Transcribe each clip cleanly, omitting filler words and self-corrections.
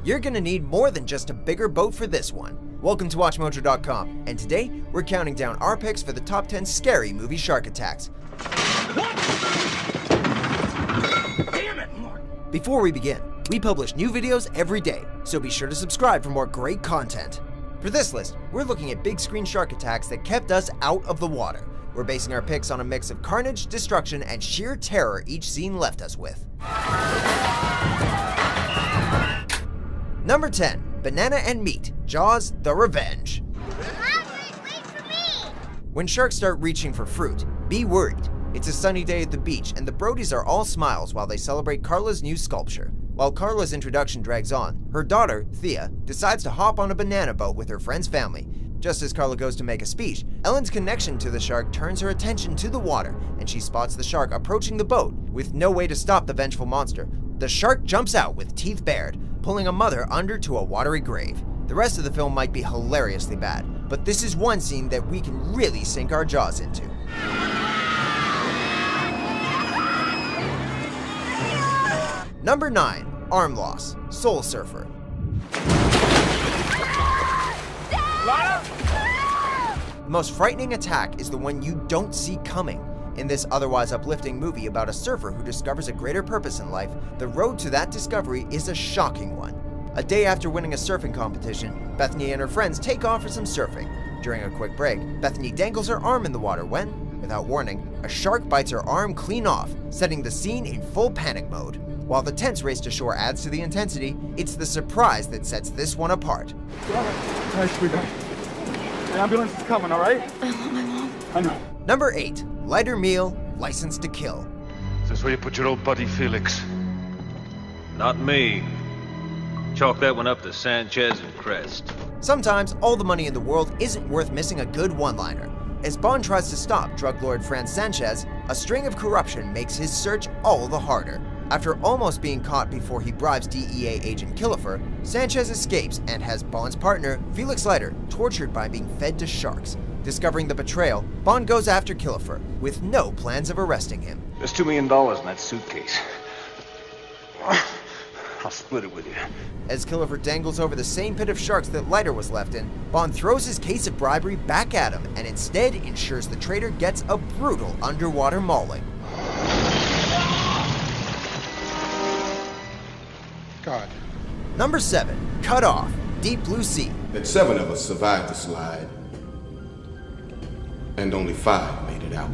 You're gonna need more than just a bigger boat for this one. Welcome to WatchMojo.com, and today we're counting down our picks for the top 10 scary movie shark attacks. What? Damn it, Martin! Before we begin, we publish new videos every day, so be sure to subscribe for more great content. For this list, we're looking at big screen shark attacks that kept us out of the water. We're basing our picks on a mix of carnage, destruction, and sheer terror each scene left us with. Number 10, Banana and Meat, Jaws: The Revenge. Wait for me! When sharks start reaching for fruit, be worried. It's a sunny day at the beach, and the Brodies are all smiles while they celebrate Carla's new sculpture. While Carla's introduction drags on, her daughter, Thea, decides to hop on a banana boat with her friend's family. Just as Carla goes to make a speech, Ellen's connection to the shark turns her attention to the water, and she spots the shark approaching the boat. With no way to stop the vengeful monster, the shark jumps out with teeth bared, pulling a mother under to a watery grave. The rest of the film might be hilariously bad, but this is one scene that we can really sink our jaws into. Number 9, Arm Loss, Soul Surfer. The most frightening attack is the one you don't see coming. In this otherwise uplifting movie about a surfer who discovers a greater purpose in life, the road to that discovery is a shocking one. A day after winning a surfing competition, Bethany and her friends take off for some surfing. During a quick break, Bethany dangles her arm in the water when, without warning, a shark bites her arm clean off, setting the scene in full panic mode. While the tense race to shore adds to the intensity, it's the surprise that sets this one apart. Hi, sweetheart. The ambulance is coming, all right? I want my mom. I know. Number 8, Lighter Meal, License to Kill. Is this where you put your old buddy Felix? Not me. Chalk that one up to Sanchez and Crest. Sometimes all the money in the world isn't worth missing a good one-liner. As Bond tries to stop drug lord Franz Sanchez, a string of corruption makes his search all the harder. After almost being caught before he bribes DEA agent Killefer, Sanchez escapes and has Bond's partner, Felix Leiter, tortured by being fed to sharks. Discovering the betrayal, Bond goes after Killefer, with no plans of arresting him. There's $2 million in that suitcase. I'll split it with you. As Killefer dangles over the same pit of sharks that Leiter was left in, Bond throws his case of bribery back at him and instead ensures the traitor gets a brutal underwater mauling. God. Number 7, Cut Off, Deep Blue Sea. That 7 of us survived the slide, and only 5 made it out.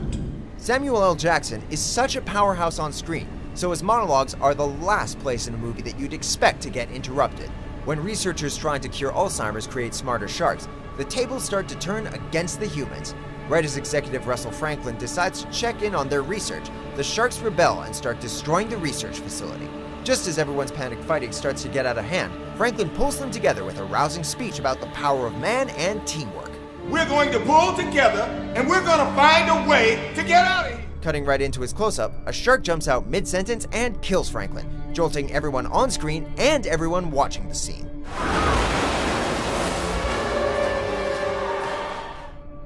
Samuel L. Jackson is such a powerhouse on screen, so his monologues are the last place in a movie that you'd expect to get interrupted. When researchers trying to cure Alzheimer's create smarter sharks, the tables start to turn against the humans. Right as executive Russell Franklin decides to check in on their research, the sharks rebel and start destroying the research facility. Just as everyone's panic fighting starts to get out of hand, Franklin pulls them together with a rousing speech about the power of man and teamwork. We're going to pull together, and we're going to find a way to get out of here. Cutting right into his close-up, a shark jumps out mid-sentence and kills Franklin, jolting everyone on screen and everyone watching the scene.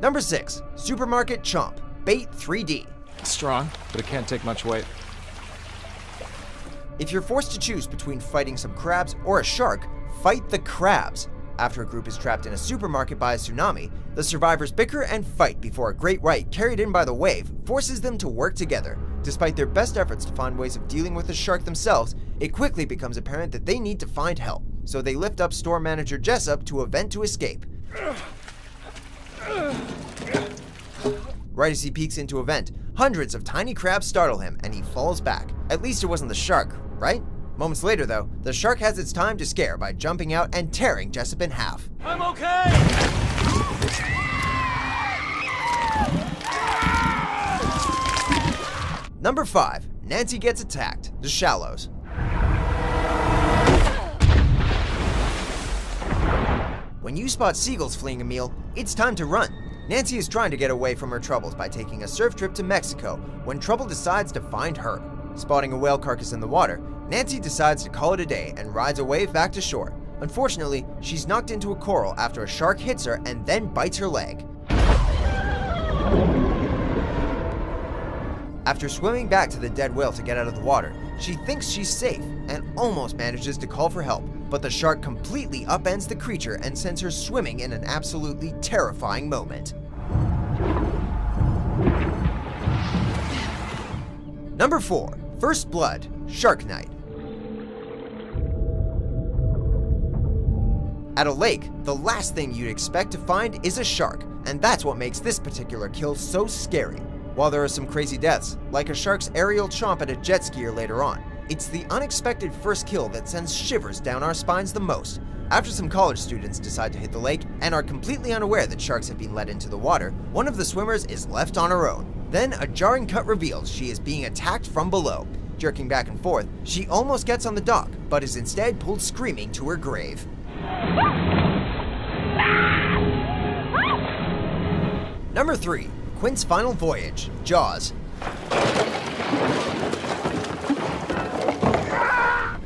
Number 6, Supermarket Chomp, Bait 3D. Strong, but it can't take much weight. If you're forced to choose between fighting some crabs or a shark, fight the crabs. After a group is trapped in a supermarket by a tsunami, the survivors bicker and fight before a great white carried in by the wave forces them to work together. Despite their best efforts to find ways of dealing with the shark themselves, it quickly becomes apparent that they need to find help. So they lift up store manager Jessup to a vent to escape. Right as he peeks into a vent, hundreds of tiny crabs startle him and he falls back. At least it wasn't the shark, right? Moments later though, the shark has its time to scare by jumping out and tearing Jessup in half. I'm okay! Number 5, Nancy Gets Attacked, The Shallows. When you spot seagulls fleeing a meal, it's time to run. Nancy is trying to get away from her troubles by taking a surf trip to Mexico when trouble decides to find her. Spotting a whale carcass in the water, Nancy decides to call it a day and rides a wave back to shore. Unfortunately, she's knocked into a coral after a shark hits her and then bites her leg. After swimming back to the dead whale to get out of the water, She thinks she's safe and almost manages to call for help, but the shark completely upends the creature and sends her swimming in an absolutely terrifying moment. Number 4. First Blood, Shark Night. At a lake, the last thing you'd expect to find is a shark, and that's what makes this particular kill so scary. While there are some crazy deaths, like a shark's aerial chomp at a jet skier later on, it's the unexpected first kill that sends shivers down our spines the most. After some college students decide to hit the lake and are completely unaware that sharks have been let into the water, one of the swimmers is left on her own. Then a jarring cut reveals she is being attacked from below. Jerking back and forth, she almost gets on the dock, but is instead pulled screaming to her grave. Number 3. Quint's Final Voyage, Jaws.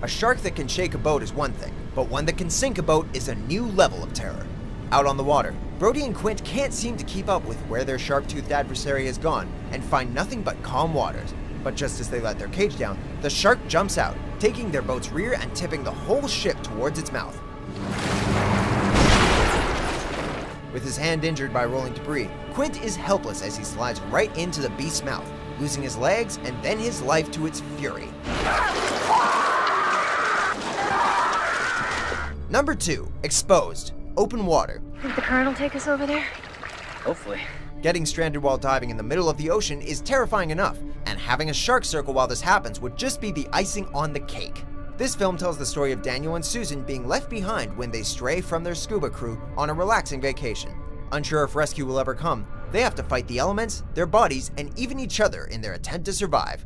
A shark that can shake a boat is one thing, but one that can sink a boat is a new level of terror. Out on the water, Brody and Quint can't seem to keep up with where their sharp-toothed adversary has gone and find nothing but calm waters. But just as they let their cage down, the shark jumps out, taking their boat's rear and tipping the whole ship towards its mouth. With his hand injured by rolling debris, Quint is helpless as he slides right into the beast's mouth, losing his legs and then his life to its fury. Number 2. Exposed, Open Water. Think the current will take us over there? Hopefully. Getting stranded while diving in the middle of the ocean is terrifying enough, and having a shark circle while this happens would just be the icing on the cake. This film tells the story of Daniel and Susan being left behind when they stray from their scuba crew on a relaxing vacation. Unsure if rescue will ever come, they have to fight the elements, their bodies, and even each other in their attempt to survive.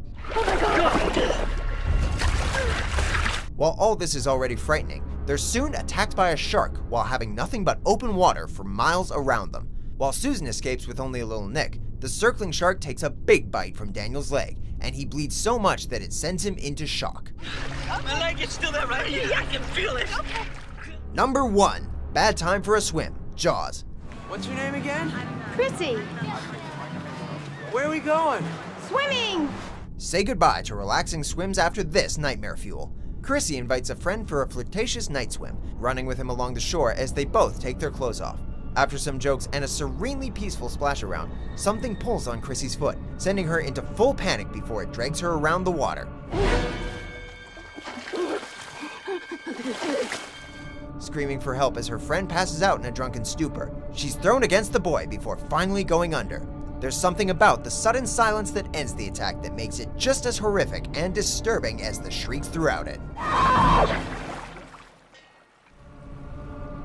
While all this is already frightening, they're soon attacked by a shark while having nothing but open water for miles around them. While Susan escapes with only a little nick, the circling shark takes a big bite from Daniel's leg, and he bleeds so much that it sends him into shock. My leg is still there, right? Yeah, I can feel it. Number 1. Bad Time for a Swim, Jaws. What's your name again? Chrissy, Where are we going? swimming! Say goodbye to relaxing swims after this nightmare fuel. Chrissy invites a friend for a flirtatious night swim, running with him along the shore as they both take their clothes off. After some jokes and a serenely peaceful splash around, something pulls on Chrissy's foot, sending her into full panic before it drags her around the water. Screaming for help as her friend passes out in a drunken stupor, she's thrown against the boy before finally going under. There's something about the sudden silence that ends the attack that makes it just as horrific and disturbing as the shrieks throughout it.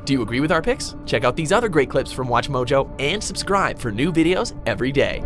Do you agree with our picks? Check out these other great clips from Watch Mojo and subscribe for new videos every day.